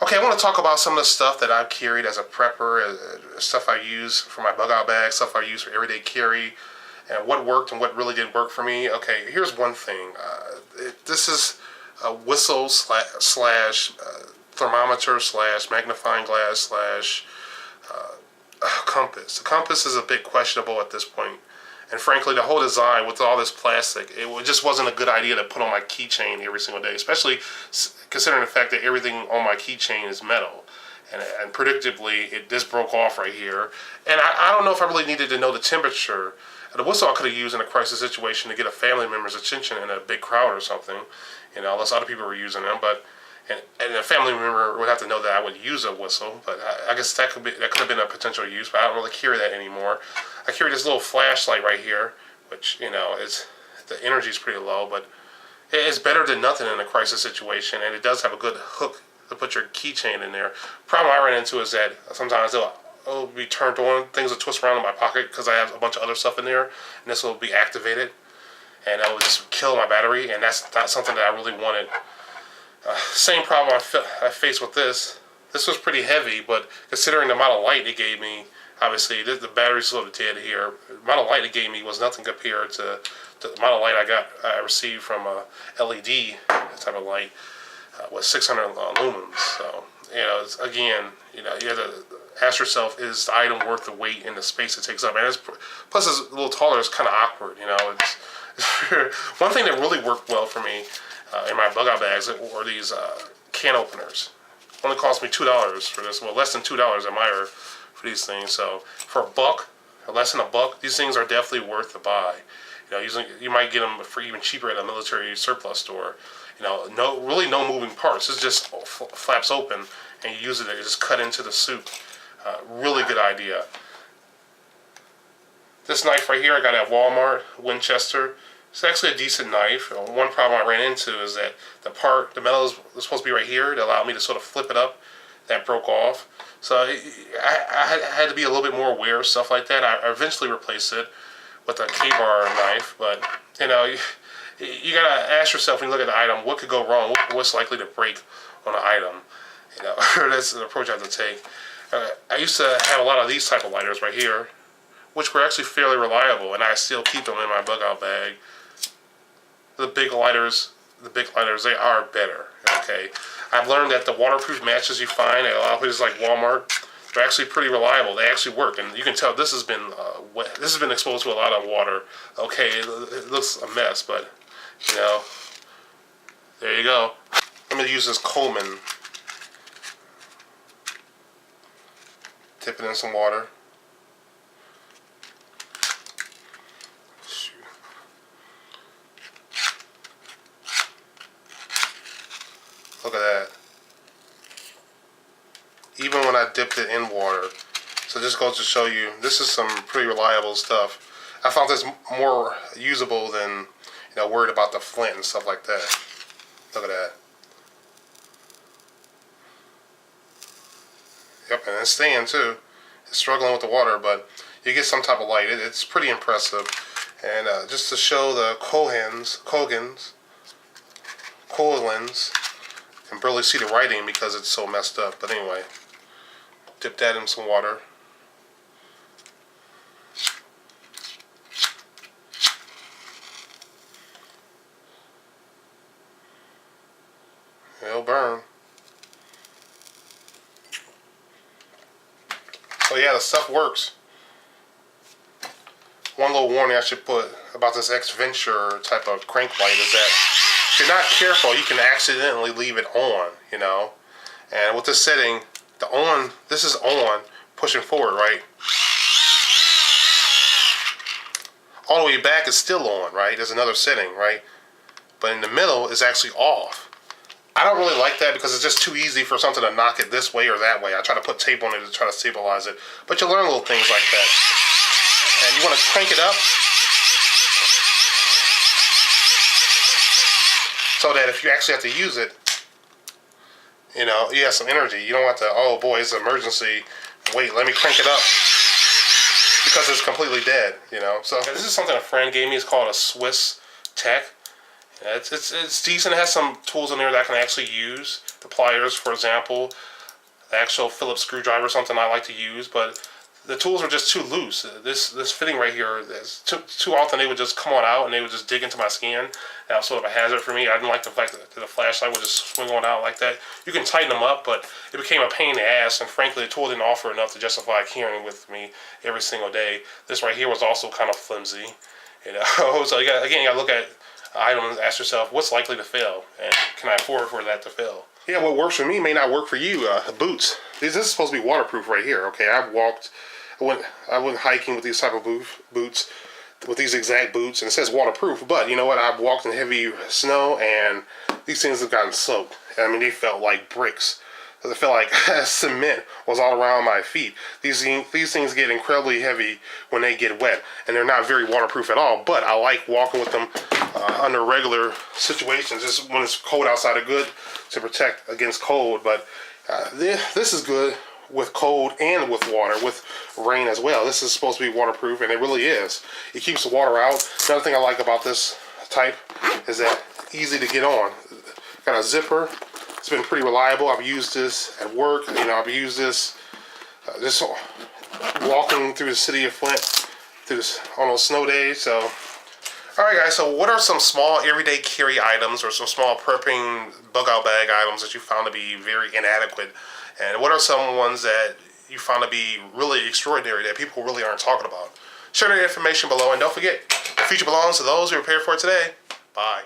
Okay, I want to talk about some of the stuff that I've carried as a prepper, stuff I use for my bug out bag, stuff I use for everyday carry, and what worked and what really didn't work for me. Okay, here's one thing. This is a whistle slash thermometer slash magnifying glass slash compass. The compass is a bit questionable at this point. And frankly, the whole design with all this plastic, it just wasn't a good idea to put on my keychain every single day, especially considering the fact that everything on my keychain is metal. And predictably, it just broke off right here. And I don't know if I really needed to know the temperature. The whistle I could have used in a crisis situation to get a family member's attention in a big crowd or something, unless other people were using them. But and a family member would have to know that I would use a whistle, but I guess that could have been a potential use, but I don't really carry that anymore. I carry this little flashlight right here, which is the energy is pretty low, but it's better than nothing in a crisis situation, and it does have a good hook to put your keychain in there. Problem I run into is that sometimes it'll be turned on, things will twist around in my pocket because I have a bunch of other stuff in there, and this will be activated, and it will just kill my battery, and that's not something that I really wanted. Same problem I faced with this. This was pretty heavy, but considering the amount of light it gave me, obviously the battery's a little dead here. The amount of light it gave me was nothing compared to the amount of light I received from a LED type of light with 600 lumens. So it's, again, you have to ask yourself, is the item worth the weight and the space it takes up? And plus it's a little taller. It's kind of awkward. It's one thing that really worked well for me in my bug out bags were these can openers. Only cost me $2 for this. Well, less than $2 at Meijer for these things. So for a buck, or less than a buck, these things are definitely worth the buy. You might get them for even cheaper at a military surplus store. Really no moving parts. It's just flaps open, and you use it to just cut into the soup. Really good idea. This knife right here I got at Walmart, Winchester. It's actually a decent knife. One problem I ran into is that the metal is supposed to be right here to allow me to sort of flip it up. That broke off. So I had to be a little bit more aware of stuff like that. I eventually replaced it with a K-bar knife, but you gotta ask yourself when you look at the item, what could go wrong? What's likely to break on an item? That's the approach I have to take. I used to have a lot of these type of lighters right here, which were actually fairly reliable, and I still keep them in my bug out bag. The big lighters, they are better. Okay, I've learned that the waterproof matches you find at a lot of places like Walmart, they're actually pretty reliable. They actually work, and you can tell this has been wet. This has been exposed to a lot of water. Okay, it looks a mess, but there you go. I'm gonna use this Coleman. Dip it in some water. Look at that. Even when I dipped it in water. So this goes to show you, this is some pretty reliable stuff. I found this more usable than, worried about the flint and stuff like that. Look at that. Yep, and it's staying too. It's struggling with the water, but you get some type of light. It's pretty impressive. And just to show the Cohen's, can barely see the writing because it's so messed up. But anyway, dip that in some water. It'll burn. So yeah, the stuff works. One little warning I should put about this X-Venture type of crank light is that if you're not careful, you can accidentally leave it on, And with this setting, this is on, pushing forward, right? All the way back is still on, right? There's another setting, right? But in the middle is actually off. I don't really like that because it's just too easy for something to knock it this way or that way. I try to put tape on it to try to stabilize it. But you learn little things like that. And you want to crank it up so that if you actually have to use it, you have some energy. You don't have to, oh boy, it's an emergency. Wait, let me crank it up. Because it's completely dead, So this is something a friend gave me. It's called a Swiss Tech. It's decent. It has some tools in there that I can actually use the pliers, for example, the actual Phillips screwdriver, something I like to use, but the tools are just too loose. This fitting right here, too often they would just come on out and they would just dig into my skin. That was sort of a hazard for me. I didn't like the fact that the flashlight would just swing on out like that. You can tighten them up, but it became a pain in the ass, and frankly the tool didn't offer enough to justify carrying with me every single day. This right here was also kind of flimsy. So you gotta look at items and ask yourself, what's likely to fail, and can I afford for that to fail? Yeah, what works for me may not work for you. Boots. This is supposed to be waterproof right here. Okay, I went hiking with these type of boots, with these exact boots, and it says waterproof. But you know what? I've walked in heavy snow, and these things have gotten soaked. I mean, they felt like bricks. It felt like cement was all around my feet. These things get incredibly heavy when they get wet, and they're not very waterproof at all. But I like walking with them under regular situations. Just when it's cold outside, are good to protect against cold. But this is good with cold and with water, with rain as well. This is supposed to be waterproof, and it really is. It keeps the water out. Another thing I like about this type is that easy to get on. Got a zipper. It's been pretty reliable. I've used this at work. I've used this just walking through the city of Flint on those snow days. So, all right, guys. So, what are some small everyday carry items or some small prepping bug out bag items that you found to be very inadequate? And what are some ones that you found to be really extraordinary that people really aren't talking about? Share that information below, and don't forget, the future belongs to those who are prepared for it today. Bye.